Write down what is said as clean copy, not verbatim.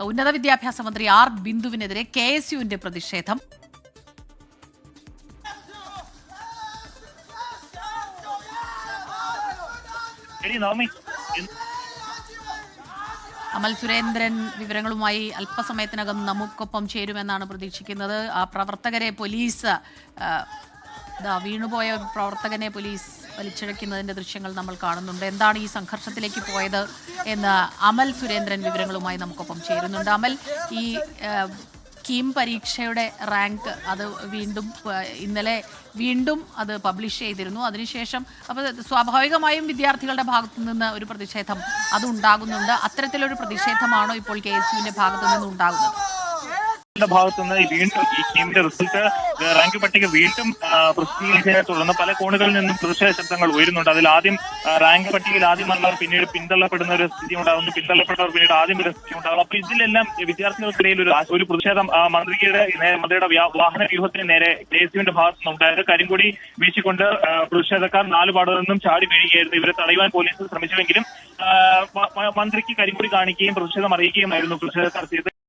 ഉന്നത വിദ്യാഭ്യാസ മന്ത്രി ആർ ബിന്ദുവിനെതിരെ KSUവിന്റെ പ്രതിഷേധം. അമൽ സുരേന്ദ്രൻ വിവരങ്ങളുമായി അല്പസമയത്തിനകം നമുക്കൊപ്പം ചേരുമെന്നാണ് പ്രതീക്ഷിക്കുന്നത്. ആ പ്രവർത്തകരെ പോലീസ് വീണുപോയ പ്രവർത്തകനെ പോലീസ് വലിച്ചിഴയ്ക്കുന്നതിന്റെ ദൃശ്യങ്ങൾ നമ്മൾ കാണുന്നുണ്ട്. എന്താണ് ഈ സംഘർഷത്തിലേക്ക് പോയത് എന്ന് അമൽ സുരേന്ദ്രൻ വിവരങ്ങളുമായി നമുക്കൊപ്പം ചേരുന്നുണ്ട്. അമൽ, ഈ കീം പരീക്ഷയുടെ റാങ്ക് അത് ഇന്നലെ വീണ്ടും അത് പബ്ലിഷ് ചെയ്തിരുന്നു. അതിനുശേഷം അപ്പോൾ സ്വാഭാവികമായും വിദ്യാർത്ഥികളുടെ ഭാഗത്തു നിന്ന് ഒരു പ്രതിഷേധം അത് ഉണ്ടാകുന്നുണ്ട്. അത്തരത്തിലൊരു പ്രതിഷേധമാണോ ഇപ്പോൾ KSUവിന്റെ ഭാഗത്തു നിന്ന് ഉണ്ടാകുന്നത്? ഭാഗത്തുനിന്ന് വീണ്ടും ഈ കീമിന്റെ റിസൾട്ട് റാങ്ക് പട്ടിക വീണ്ടും പ്രസിദ്ധീകരിച്ചതിനെ തുടർന്ന് പല കോണുകളിൽ നിന്നും പ്രതിഷേധ ശബ്ദങ്ങൾ ഉയരുന്നുണ്ട്. അതിൽ ആദ്യം റാങ്ക് പട്ടികയിൽ ആദ്യം വന്നവർ പിന്നീട് പിന്തള്ളപ്പെടുന്ന ഒരു സ്ഥിതി ഉണ്ടാകുന്നു, പിന്തള്ളപ്പെട്ടവർ പിന്നീട് ആദ്യം ഒരു സ്ഥിതി ഉണ്ടാകുന്നു. അപ്പൊ ഇതിലെല്ലാം വിദ്യാർത്ഥികൾക്കിടയിൽ ഒരു പ്രതിഷേധം മന്ത്രിയുടെ വാഹന വ്യൂഹത്തിന് നേരെ KSUവിന്റെ ഭാഗത്തു നിന്നുണ്ടായത്. കരിങ്കൊടി വീശിക്കൊണ്ട് പ്രതിഷേധക്കാർ നാലുപാടു നിന്നും ചാടി വീഴുകയായിരുന്നു. ഇവരെ തടയുവാൻ പോലീസ് ശ്രമിച്ചുവെങ്കിലും മന്ത്രിക്ക് കരിങ്കൊടി കാണിക്കുകയും പ്രതിഷേധം അറിയിക്കുകയുമായിരുന്നു പ്രതിഷേധക്കാർ ചെയ്തത്.